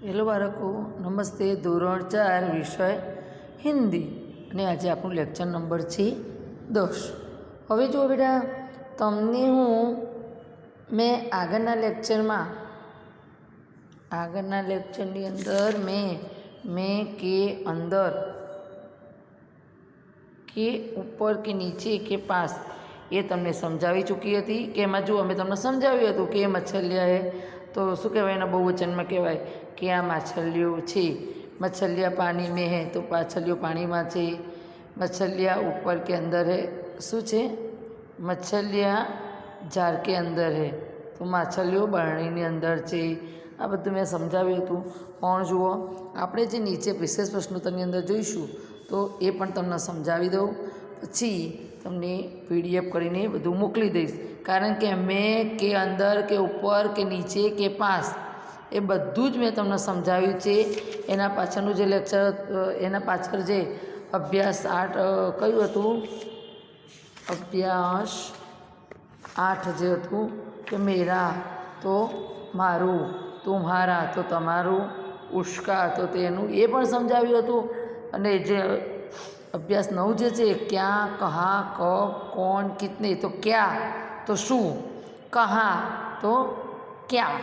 Hello બાળકો, નમસ્તે. ધોરણ 4 વિષય હિન્દી અને આજે આપણું લેક્ચર નંબર છે 10. હવે જો બેટા, તમને મેં આગળના લેક્ચરની અંદર મેં કે અંદર કે ઉપર કે નીચે કે પાસ એ તમને સમજાવી ચૂકી હતી કે એમાં જો અમે તમને સમજાવ્યું હતું કે મચ્છલિયા હે તો શું કહેવાય, એના બહુવચનમાં કહેવાય કે આ માછલીઓ છે. મચ્છલિયા પાણી મેં હે તો માછલીઓ પાણીમાં છે. મચ્છલિયા ઉપર કે અંદર હે, શું છે? મચ્છલિયા ઝાડ કે અંદર હે તો માછલીઓ બરણીની અંદર છે. આ બધું મેં સમજાવ્યું હતું. પણ જુઓ, આપણે જે નીચે વિશેષ પ્રશ્નોત્તરની અંદર જોઈશું તો એ પણ તમને સમજાવી દઉં, પછી તમને PDF કરીને બધું મોકલી દઈશ. કારણ કે મેં કે અંદર કે ઉપર કે નીચે કે પાસ એ બધું જ મેં તમને સમજાવ્યું છે. એના પાછળનું જે લેક્ચર, એના પાછળ જે અભ્યાસ 8 કયું હતું? અભ્યાસ 8 જે હતું કે મેરા તો મારું, તુમ્હારા તો તમારું, ઉષ્કા તો તેનું, એ પણ સમજાવ્યું હતું. અને જે અભ્યાસ 9 જે છે, ક્યાં, કહા, કબ, કોણ, કિતને, તો ક્યાં તો શું, કહા તો ક્યાં,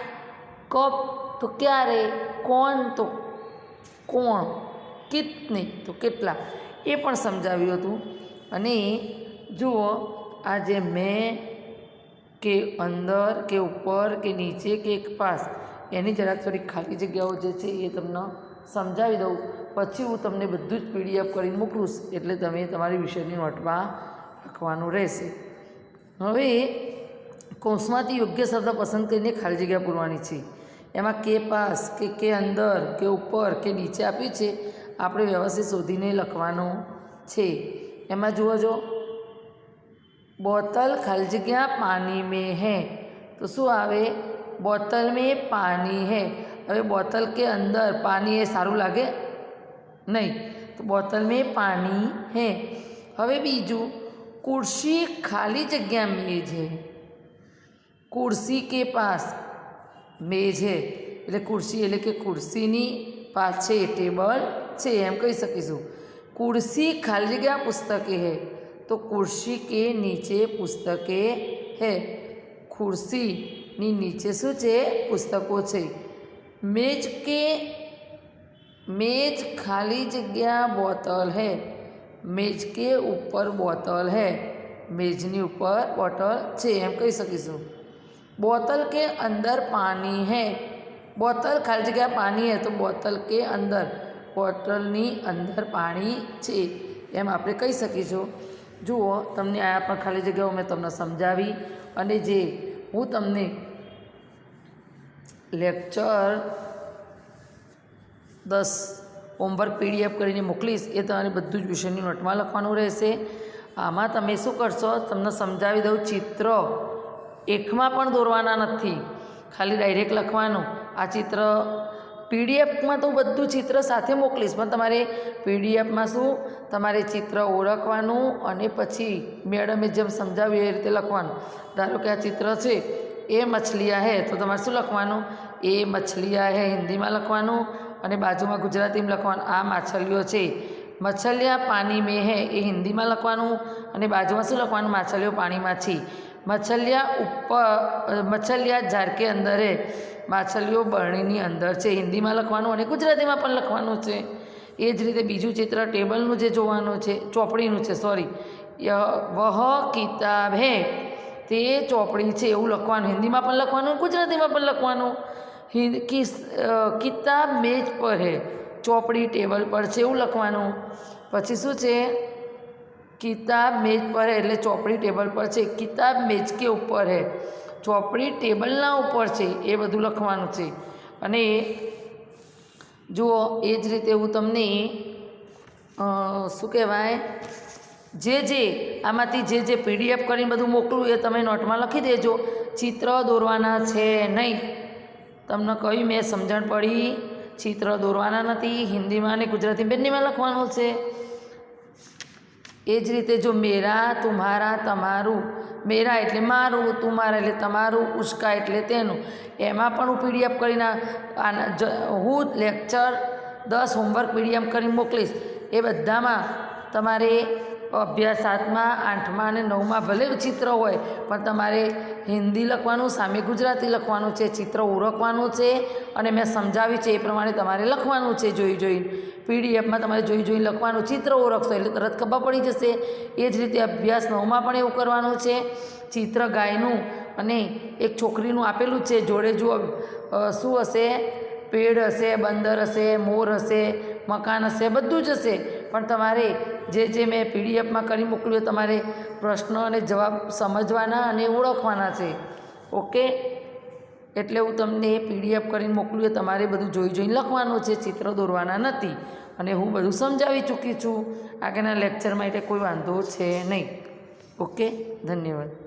કબ તો ક્યારે, કોણ તો કોણ, કિતને તો કેટલા, એ પણ સમજાવ્યું હતું. અને જુઓ, આ જે મેં કે અંદર કે ઉપર કે નીચે કે પાસ એની જરાક થોડી ખાલી જગ્યાઓ જે છે એ તમને સમજાવી દઉં. પછી હું તમને બધું જ PDF કરીને મોકલું, એટલે તમે તમારી વિષયની નોટમાં લખવાનું રહેશે. હવે કૌંસમાંથી યોગ્ય શબ્દ પસંદ કરીને ખાલી જગ્યા પૂરવાની છે. એમાં કે પાસ કે અંદર કે ઉપર કે નીચે આપ્યું છે, આપણે વ્યવસ્થિત શોધીને લખવાનું છે. એમાં જુઓ, જો બોતલ ખાલી જગ્યા પાણી મેં હે તો શું આવે? બોતલ મેં પાણી હે. હવે બોતલ કે અંદર પાણી એ સારું લાગે નહીં, તો બોતલ મેં પાણી હે. હવે બીજું, कुर्सी खाली जगह मेज है. कुर्सी के पास मेज है એટલે ખુરશી એટલે કે ખુરશીની પાછે ટેબલ છે એમ કહી શકીશું. कुर्सी खाली जगह पुस्तकें है तो कुर्सी के नीचे पुस्तकें है. ખુરશીની નીચે શું છે? પુસ્તકો છે. मेज खाली जगह बोतल है. मेज के ऊपर बोतल है. मेजनी ऊपर बोतल છે એમ કહી શકીશું. बोतल के अंदर पानी है. बोतल खाली जगह पानी है तो बोतल के अंदर, બોટલની અંદર પાણી છે એમ આપણે કહી શકીશું. જુઓ, તમને આ પણ ખાલી જગ્યાઓ મેં તમને સમજાવી. અને જે હું તમને લેક્ચર 10 હોમવર્ક PDF કરીને મોકલીશ, એ તમારે બધું જ વિષયની નોટમાં લખવાનું રહેશે. આમાં તમે શું કરશો? તમને સમજાવી દઉં. ચિત્ર એકમાં પણ દોરવાના નથી, ખાલી ડાયરેક્ટ લખવાનું. આ ચિત્ર PDFમાં તો બધું ચિત્ર સાથે મોકલીશ, પણ તમારે PDFમાં શું, તમારે ચિત્ર ઓળખવાનું અને પછી મેડમે જેમ સમજાવ્યું એ રીતે લખવાનું. ધારો કે આ ચિત્ર છે, એ મછલિયા હે તો તમારે શું લખવાનું? એ મછલિયા હે હિન્દીમાં લખવાનું અને બાજુમાં ગુજરાતીમાં લખવાનું. આ માછલીઓ છે. મછલિયા પાણી મેં હે એ હિન્દીમાં લખવાનું અને બાજુમાં શું લખવાનું? માછલીઓ પાણીમાં છે. મછલિયા ઝાડ કે અંદર હે, માછલીઓ બરણીની અંદર છે. હિન્દીમાં લખવાનું અને ગુજરાતીમાં પણ લખવાનું છે. એ જ રીતે બીજું ચિત્ર ટેબલનું જે જોવાનું છે, ચોપડીનું છે, સોરી, વહ કિતાબ હે, તે ચોપડી છે એવું લખવાનું. હિન્દીમાં પણ લખવાનું, ગુજરાતીમાં પણ લખવાનું. કિતાબ મેજ પર હે, ચોપડી ટેબલ પર છે એવું લખવાનું. પછી શું છે? કિતાબ મેજ પર હે એટલે ચોપડી ટેબલ પર છે. કિતાબ મેજ કે ઉપર હે, ચોપડી ટેબલના ઉપર છે, એ બધું લખવાનું છે. અને જુઓ, એ જ રીતે હું તમને શું કહેવાય, જે આમાંથી જે PDF કરીને બધું મોકલું એ તમે નોટમાં લખી દેજો. ચિત્ર દોરવાના છે નહીં. તમને કહ્યું, મેં સમજણ પડી. ચિત્ર દોરવાના નથી. હિન્દીમાં અને ગુજરાતી બંનેમાં લખવાનું છે. એ જ રીતે જો મેરા તુમ્હારા તમારું, મેરા એટલે મારું, તુમ્હારા એટલે તમારું, ઉસ્કા એટલે તેનું, એમાં પણ હું પીડીએફ કરીને હું લેક્ચર 10 હોમવર્ક પીડીએફ કરીને મોકલીશ. એ બધામાં તમારે અભ્યાસ 7મા 8મા અને 9મા ભલે ચિત્ર હોય પણ તમારે હિન્દી લખવાનું, સામે ગુજરાતી લખવાનું છે, ચિત્ર ઓળખવાનું છે અને મેં સમજાવ્યું છે એ પ્રમાણે તમારે લખવાનું છે. જોઈને પીડીએફમાં તમારે જોઈને લખવાનું, ચિત્ર ઓળખશો એટલે તરત ખબર પડી જશે. એ જ રીતે અભ્યાસ 9માં પણ એવું કરવાનું છે. ચિત્ર ગાયનું અને એક છોકરીનું આપેલું છે, જોડે જુઓ શું હશે, પેડ હશે, બંદર હશે, મોર હશે, મકાન હશે, બધું જ હશે. પણ તમારે જે મેં પીડીએફમાં કરી મોકલ્યું તમારે પ્રશ્ન અને જવાબ સમજવાના અને ઓળખવાના છે. ઓકે, એટલે હું તમને એ પીડીએફ કરીને મોકલ્યું, તમારે બધું જોઈને લખવાનું છે, ચિત્ર દોરવાના નથી. અને હું બધું સમજાવી ચૂકી છું. આગળના લેક્ચરમાં એટલે કોઈ વાંધો છે નહીં. ઓકે, ધન્યવાદ.